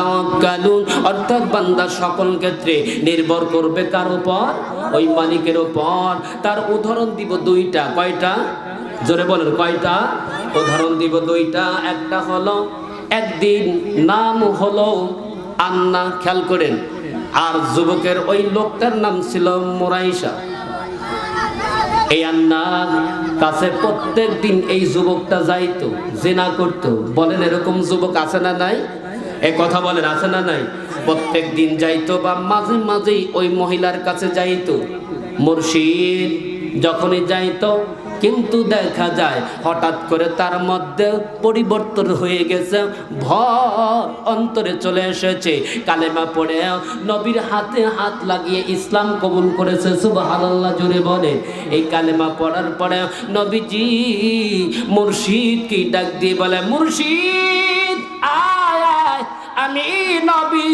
ইয়াতাওয়াক্কালুন, অর্থাৎ বান্দা সকল ক্ষেত্রে নির্ভর করবে কার উপর? ওই মালিকের উপর। তার উদাহরণ দিব দুইটা। কয়টা? জোরে বলেন কয়টা? উদাহরণ দিব দুইটা। একটা হলো একদিন নাম হলো আন্না, খেয়াল করেন, আর যুবকের ওই লোকটার নাম ছিল মুরাইশা। এই আন্নার কাছে প্রত্যেক দিন এই যুবকটা যাইতো, জিনা করতো। বলেন এরকম যুবক আছে না নাই? এই কথা বলেন আছে না নাই? প্রত্যেক দিন যাইতো বা মাঝে মাঝেই ওই মহিলার কাছে যাইতো মুর্শিদ যখনই যাইতো। কিন্তু দেখা যায় হঠাৎ করে তার মধ্যে পরিবর্তন হয়ে গেছে, ভয় অন্তরে চলে এসেছে। কালেমা পড়ে নবীর হাতে হাত লাগিয়ে ইসলাম কবুল করেছে। সুবহানাল্লাহ জোরে বলে। এই কালেমা পড়ার পরে নবীজি মুর্শিদকে ডাক দিয়ে বলে, মুর্শিদ আয় আয়, আমি নবী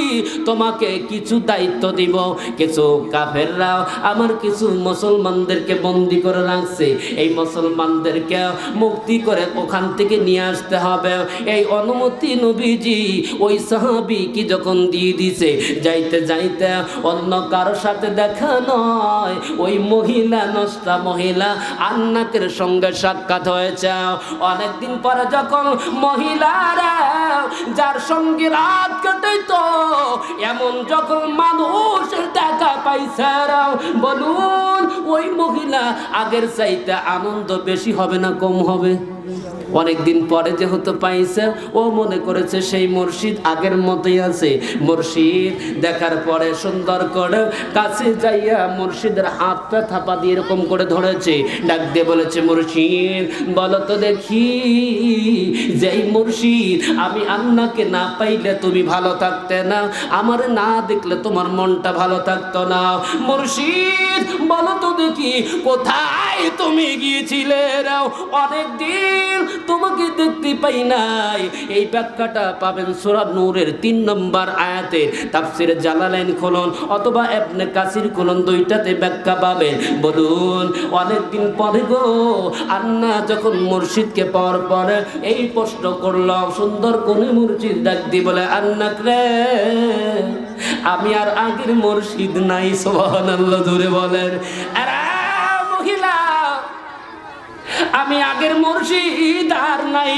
তোমাকে কিছু দায়িত্ব দিব। কিছু কাফেররা আমার কিছু মুসলমানদেরকে বন্দী করে রাখছে, এই মুসলমানদেরকে মুক্তি করে ওখান থেকে নিয়ে আসতে হবে। এই অনুমতি নবীজি ওই সাহাবী কি যখন দিয়ে দিছে, যাইতে যাইতে অন্য কারো সাথে দেখা নয়, ওই মহিলা, নষ্টা মহিলা আন্নাকের সঙ্গে সাক্ষাৎ হয়েছে। অনেকদিন পরে যখন মহিলারা যার সঙ্গে রাত কাটাইতো, এমন যখন মানুষের দেখা পাইছে, বলুন ওই মহিলা আগের চাইতে আনন্দ বেশি হবে না কম হবে? অনেকদিন পরে যেহেতু পাইছে, ও মনে করেছে সেই মুর্শিদ আগের মতোই আছে। মুর্শিদ দেখার পরে সুন্দর করে কাছে যাইয়া মুর্শিদের হাতটা থাপা দিয়ে এরকম করে ধরেছে, ডাক দিয়ে বলেছে, মুর্শিদ বলো তো দেখি, যেই মুর্শিদ আমি আন্নাকে না পাইলে তুমি ভালো থাকতে না, আমার না দেখলে তোমার মনটা ভালো থাকতো না। মুর্শিদ বলো তো দেখি, কোথায় তুমি গিয়েছিলে? অনেকদিন তোমাকে দেখতে পাই নাই। এই ব্যাখ্যাটা পাবেন সূরা নূরের ৩ নম্বর আয়াতে। তাফসীরে জালালাইন খুলুন অথবা ইবনে কাসির খুলুন, দুইটাতে ব্যাখ্যা পাবেন। বলুন অনেকদিন পরে গো আন্না যখন মুর্শিদকে পাওয়ার পরে এই প্রশ্ন করল, সুন্দর কোন মুর্শিদ ডাক দিয়ে বলে, আন্না রে আমি আর আগের মুর্শিদ নাই। সুবহানাল্লাহ জোরে বলেন। আরে মহিলা, আমি আগের মুর্শিদ আর নাই,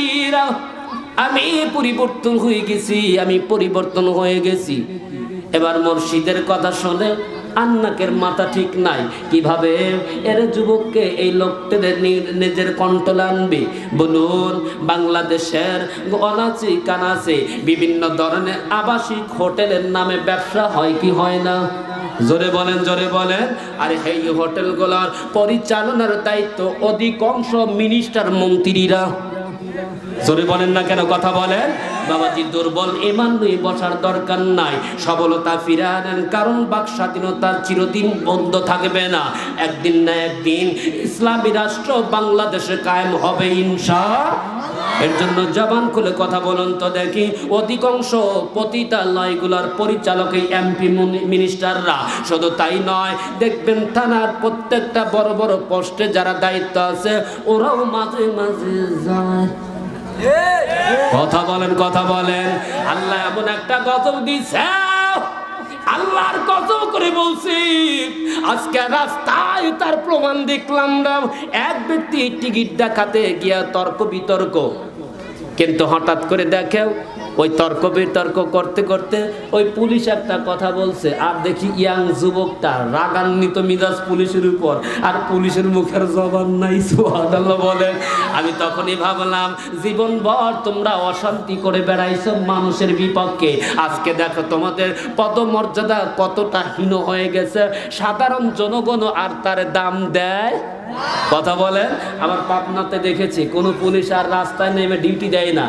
আমি পরিবর্তন হয়ে গেছি, আমি পরিবর্তন হয়ে গেছি। এবার মুর্শিদের কথা শুনে আন্নাকের মাথা ঠিক নাই, কিভাবে এর যুবককে এই লোকটাদের নিজের কন্ট্রোলে আনবে। বলুন বাংলাদেশের অনাচি কানাচে বিভিন্ন ধরনের আবাসিক হোটেলের নামে ব্যবসা হয় কি হয় না? জোরে বলেন, জোরে বলেন। আর এই হোটেলগুলোর পরিচালনার দায়িত্ব অধিকাংশ মিনিস্টার মন্ত্রীরা। জোরে বলেন না কেন? কথা বলেন। বাবাজি দুর্বল ইমান নিয়ে বসার দরকার নাই, সবলতা ফিরে আনেন, কারণ বাক স্বাধীনতার চিরদিন বন্ধ থাকবে না। একদিন না একদিন ইসলামী রাষ্ট্র বাংলাদেশে কায়েম হবে ইনশাআল্লাহ। এর জন্য জবান খুলে কথা বলুন তো দেখি, অধিকাংশ পতিতালয়গুলোর পরিচালক এই এমপি মিনিস্টাররা। শুধু তাই নয়, দেখবেন থানার প্রত্যেকটা বড় বড় পোস্টে যারা দায়িত্ব আছে, ওরাও মাঝে মাঝে যায়। কথা বলেন, কথা বলেন। আল্লাহ এমন একটা গজব দিছে, আল্লাহর কসম করে বলছি, আজকে রাস্তায় তার প্রমাণ দেখলাম না। এক ব্যক্তি টিকিট দেখাতে গিয়া তর্ক বিতর্ক, কিন্তু হঠাৎ করে দেখে ওই তর্ক বিতর্ক করতে করতে ওই পুলিশ একটা কথা বলছে, আর দেখি ইয়াং যুবকটা রাগান্বিত মিজাজ পুলিশের উপর, আর পুলিশের মুখের জবান নাই। সুবহানাল্লাহ বলেন। আমি তখনই ভাবলাম, জীবনভর তোমরা অশান্তি করে বেড়াইছো মানুষের বিপক্ষে, আজকে দেখো তোমাদের পদমর্যাদা কতটা হীন হয়ে গেছে, সাধারণ জনগণ আর তার দাম দেয়। কথা বলেন। আমার পাবনাতে দেখেছি কোন পুলিশ আর রাস্তায় নেমে ডিউটি দেয় না,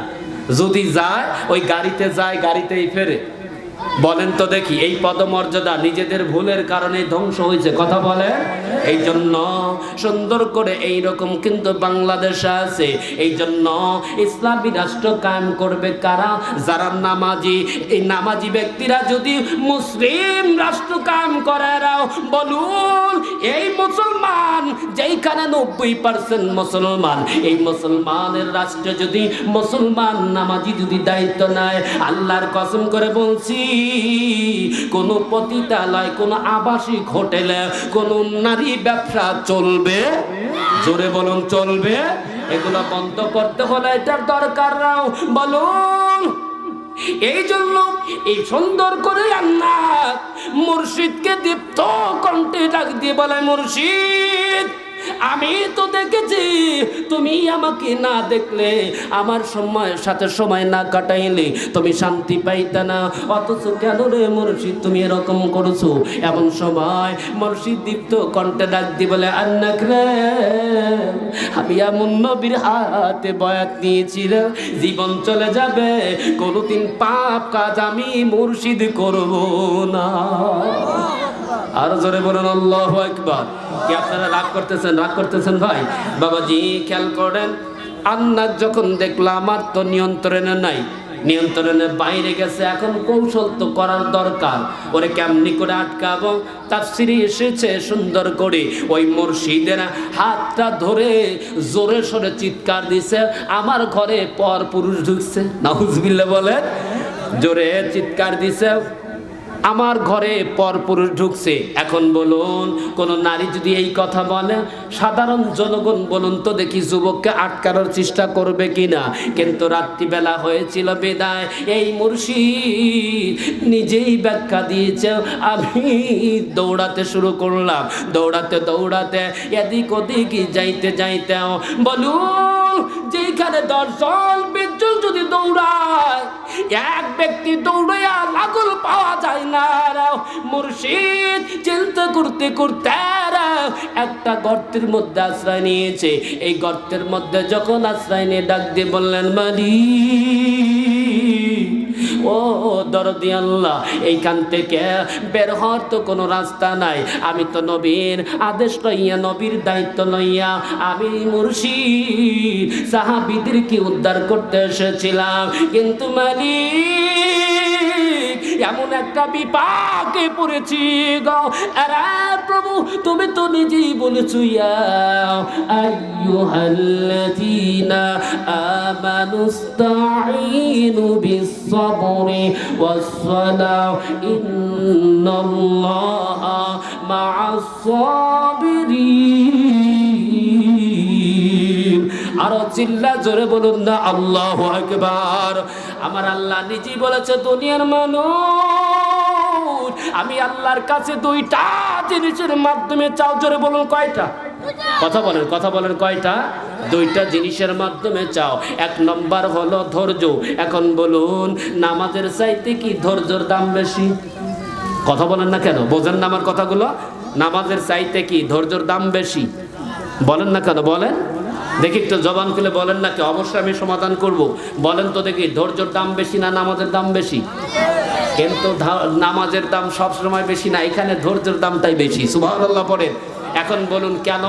যদি যায় ওই গাড়িতে যায়, গাড়িতেই ফেরে। বলেন তো দেখি, এই পদমর্যাদা নিজেদের ভুলের কারণে ধ্বংস হয়েছে, কথা বলে। এই জন্য সুন্দর করে এই রকম কিন্তু বাংলাদেশে আছে। এই জন্য ইসলামী রাষ্ট্র কায়েম করবে কারা? যারা নামাজি। এই নামাজি ব্যক্তিরা যদি মুসলিম রাষ্ট্র কায়েম করে, বলুন এই মুসলমান যেইখানে 90% মুসলমান, এই মুসলমানের রাষ্ট্রে যদি মুসলমান নামাজি যদি দায়িত্ব নেয়, আল্লাহর কসম করে বলছি, কোন পতিতালয়, কোন আবাসিক হোটেলে কোন নারী ব্যবসা চলবে? জোরে বলুন, চলবে? এগুলো বন্ধ করতে হলে এটার দরকার নাও, বলুন। এই জন্য এই সুন্দর করে আল্লাহ মুর্শিদকে দীপ্ত কণ্ঠে ডাক দিয়ে বলে, মুর্শিদ আমি তো দেখেছি, তুমি আমাকে না দেখলে, আমার সময়ের সাথে সময় না কাটাইলে তুমি শান্তি পাইতে না, অথচ কেন রে মুর্শিদ তুমি এরকম করছো? এমন সময় মুর্শিদ দীপ্ত কণ্ঠে ডাক দিয়ে বলে, আন্নাক রে, আমি এমন নবীর হাতে বয়াত নিয়েছি রে, জীবন চলে যাবে, কোনোদিন পাপ কাজ আমি মুর্শিদ করব না। আর জোরে বলেন আল্লাহু আকবার। কি আপনারা রাগ করতেছেন? রাগ করতেছেন ভাই? বাবাজি খেয়াল করেন, আন্নাক যখন দেখলাম আমার তো নিয়ন্ত্রণে নাই, নিয়ন্ত্রণের বাইরে গেছে, এখন কৌশল তো করার দরকার, ওরে কেমনি করে আটকাবো? তাফসীরে এসেছে সুন্দর করে, ওই মুর্শিদের হাতটা ধরে জোরে সোরে চিৎকার দিছে, আমার ঘরে পর পুরুষ ঢুকছে। নাউজুবিল্লাহ বলে, জোরে চিৎকার দিছে, আমার ঘরে পর পুরুষ ঢুকছে। এখন বলুন, কোন নারী যদি এই কথা বলে, সাধারণ জনগণ বলুন তো দেখি যুবককে আটকানোর চেষ্টা করবে কিনা? কিন্তু রাত্রিবেলা হয়েছিল বিদায়, এই মুর্শিদ নিজেই ব্যাখ্যা দিয়েছে, আমি দৌড়াতে শুরু করলাম, দৌড়াতে দৌড়াতে এদিক ওদিক যাইতে যাইতে, বলুন যেখানে 10 জন 20 জন যদি দৌড়ায়, এক ব্যক্তি দৌড়াইয়া লাগল পাওয়া যায় না। মুর্শিদ চিন্তা করতে করতে একটা গর্তের মধ্যে আশ্রয় নিয়েছে। এই গর্তের মধ্যে যখন আশ্রয় নিয়ে ডাক দিয়ে বললেন, মালিক ও দরদি আল্লাহ, এইখান থেকে বের হওয়ার তো কোনো রাস্তা নাই, আমি তো নবীর আদেশ লইয়া, নবীর দায়িত্ব লইয়া আমি মুর্শিদ সাহাবীদেরকে উদ্ধার করতে এসেছিলাম, কিন্তু মালিক এমন একটা বিপাকে পড়েছি গো। আরে প্রভু, তুমি তো নিজেই বলেছো, ইয়া আইয়ুহাল্লাযীনা আমানুস্তাঈনু বিস-সাবরি ওয়াস-সালাহ ইন্নাল্লাহা মা'আস-সাবিরিন। আরো চিল্লা জোরে বলুন না আল্লাহু আকবার। আমার আল্লাহ নিজেই বলেছে, দুনিয়ার মানুষ আমি আল্লাহর কাছে 2টা জিনিসের মাধ্যমে চাও। জোরে বলুন কয়টা? কথা বলেন, কথা বলেন, কয়টা? 2টা জিনিসের মাধ্যমে চাও। 1 নম্বর হলো ধৈর্য। এখন বলুন, নামাজের চাইতে কি ধৈর্যের দাম বেশি? কথা বলেন না কেন? বোঝেন না আমার কথাগুলো? নামাজের চাইতে কি ধৈর্যের দাম বেশি? বলেন না কেন? বলেন দেখি, একটু জবান খুলে বলেন না কি? অবশ্যই আমি সমাধান করব। বলেন তো দেখি, ধৈর্যের দাম বেশি না নামাজের দাম বেশি? কিন্তু নামাজের দাম সব সময় বেশি না, এখানে ধৈর্যের দামটাই বেশি। সুবহানাল্লাহ পড়েন। এখন বলুন কেন?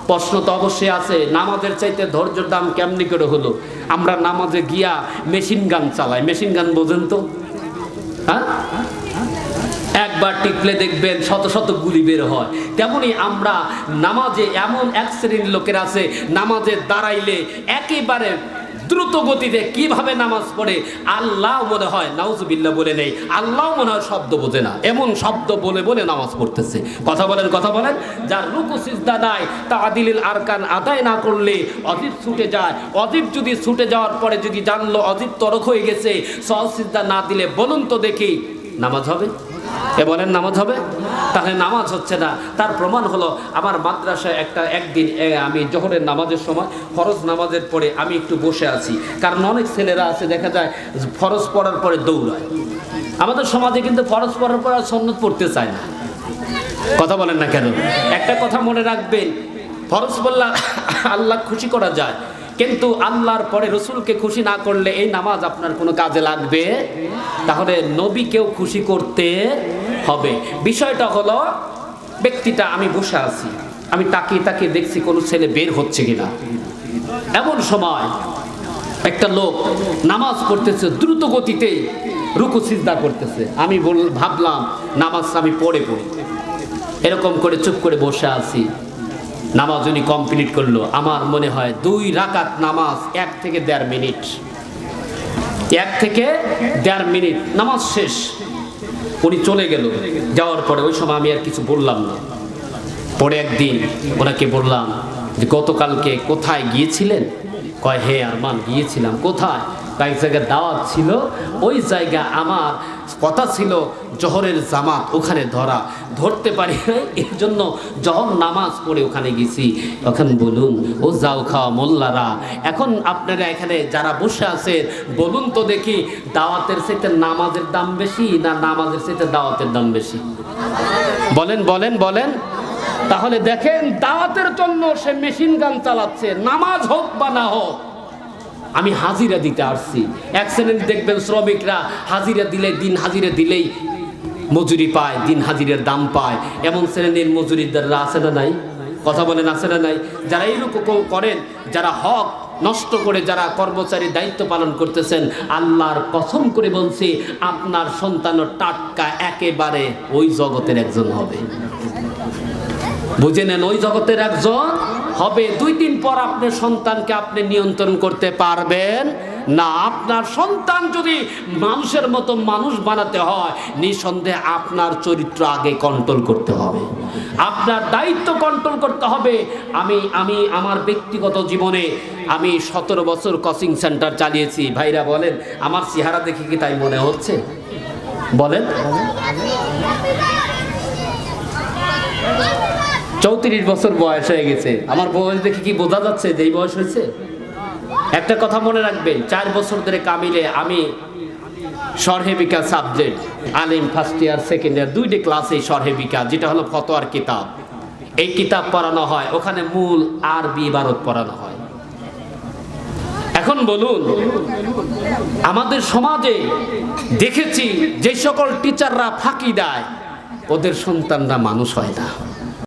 প্রশ্ন তো অবশ্যই আছে, নামাজের চাইতে ধৈর্যের দাম কেমনি করে হলো? আমরা নামাজে গিয়া মেশিন গান চালাই। মেশিন গান বোঝেন তো? হ্যাঁ, একবার টিকলে দেখবেন শত শত গুলি বের হয়। তেমনি আমরা নামাজে এমন এক শ্রেণীর লোকের আছে, নামাজে দাঁড়াইলে একেবারে দ্রুত গতিতে কিভাবে নামাজ পড়ে আল্লাহ মনে হয় নাউজুবিল্লাহ বলে নেই, আল্লাহ মনে হয় শব্দ বোঝে না, এমন শব্দ বলে বলে নামাজ পড়তেছে। কথা বলেন, কথা বলেন। যার রুকু সিজদা নাই, তাআদিলুল আরকান আদায় না করলে অজিব ছুটে যায়। অজিব যদি ছুটে যাওয়ার পরে যদি জানলো অজিব তরক হয়ে গেছে, সহজ সিজদা না দিলে বলুন তো দেখি নামাজ হবে? এ বলেন নামাজ হবে? তাহলে নামাজ হচ্ছে না। তার প্রমাণ হলো, আমার মাদ্রাসায় একদিন আমি জোহরের নামাজের সময় ফরজ নামাজের পরে আমি একটু বসে আছি, কারণ অনেক ছেলেরা আছে দেখা যায় ফরজ পড়ার পরে দৌড়ায়। আমাদের সমাজে কিন্তু ফরজ পড়ার পর সুন্নত পড়তে চায় না। কথা বলেন না কেন? একটা কথা মনে রাখবেন, ফরজ পড়লে আল্লাহ খুশি করা যায়, কিন্তু আল্লাহর পরে রসুলকে খুশি না করলে এই নামাজ আপনার কোনো কাজে লাগবে। তাহলে নবীকেও খুশি করতে হবে। বিষয়টা হলো, ব্যক্তিটা, আমি বসে আছি, আমি তাকিয়ে তাকিয়ে দেখছি কোনো ছেলে বের হচ্ছে কিনা। এমন সময় একটা লোক নামাজ পড়তেছে দ্রুত গতিতে, রুকু সিজদা করতেছে। আমি ভাবলাম নামাজ আমি পড়ি। এরকম করে চুপ করে বসে আছি। নামাজ উনি কমপ্লিট করলো। আমার মনে হয় 2 রাকাত নামাজ 1 থেকে 1.5 মিনিট, 1 থেকে 1.5 মিনিট নামাজ শেষ। উনি চলে গেল। যাওয়ার পরে ওই সময় আমি আর কিছু বললাম না। পরে একদিন ওনাকে বললাম যে গতকালকে কোথায় গিয়েছিলেন? কয় হে আরমান, গিয়েছিলাম। কোথায়? এক জায়গায় দাওয়াত ছিল, ওই জায়গা আমার কথা ছিল জোহরের জামাত ওখানে ধরতে পারি নাই, এর জন্য যখন নামাজ পড়ে ওখানে গেছি। এখন বলুন, ও যাও খাওয়া মোল্লারা, এখন আপনারা এখানে যারা বসে আছেন বলুন তো দেখি, দাওয়াতের চাইতে নামাজের দাম বেশি না নামাজের চাইতে দাওয়াতের দাম বেশি? বলেন বলেন বলেন। তাহলে দেখেন, দাওয়াতের জন্য সে মেশিন গান চালাচ্ছে, নামাজ হোক বা না হোক। আমি হাজিরা দিতে আসছি। এক শ্রেণীর দেখবেন শ্রমিকরা হাজিরা দিলে, দিন হাজিরা দিলেই মজুরি পায়, দিন হাজিরের দাম পায়। এমন শ্রেণীর মজুরিদাররা আছে না নাই? কথা বলেন, আছে না নাই? যারা এইরকম করেন, যারা হক নষ্ট করে যারা কর্মচারী দায়িত্ব পালন করতেছেন, আল্লাহর কসম করে বলছি, আপনার সন্তানও টাটকা একেবারে ওই জগতের একজন হবে। বুঝে নেন, ওই জগতের একজন হবে। 2 দিন পর আপনার সন্তানকে আপনি নিয়ন্ত্রণ করতে পারবেন না। আপনার সন্তান যদি মানুষের মতো মানুষ বানাতে হয়, নিঃসন্দেহে আপনার চরিত্র আগে কন্ট্রোল করতে হবে, আপনার দায়িত্ব কন্ট্রোল করতে হবে। আমি আমার ব্যক্তিগত জীবনে আমি 17 বছর কোচিং সেন্টার চালিয়েছি। ভাইরা বলেন, আমার চেহারা দেখে কি তাই মনে হচ্ছে? বলেন। 34 বছর বয়স হয়ে গেছে। আমার বয়স দেখে কি বোঝা যাচ্ছে যে এই বয়স হয়েছে? একটা কথা মনে রাখবেন, 4 বছর ধরে কামিলে আমি সরহেবিকা সাবজেক্ট, আলিম ফার্স্ট ইয়ার সেকেন্ড ইয়ার 2টি ক্লাসে সরহেবিকা, যেটা হলো ফতোয়ার কিতাব, এই কিতাব পড়ানো হয়। ওখানে মূল আরবি ইবারত পড়ানো হয়। এখন বলুন, আমাদের সমাজে দেখেছি যে সকল টিচাররা ফাঁকি দেয়, ওদের সন্তানরা মানুষ হয় না।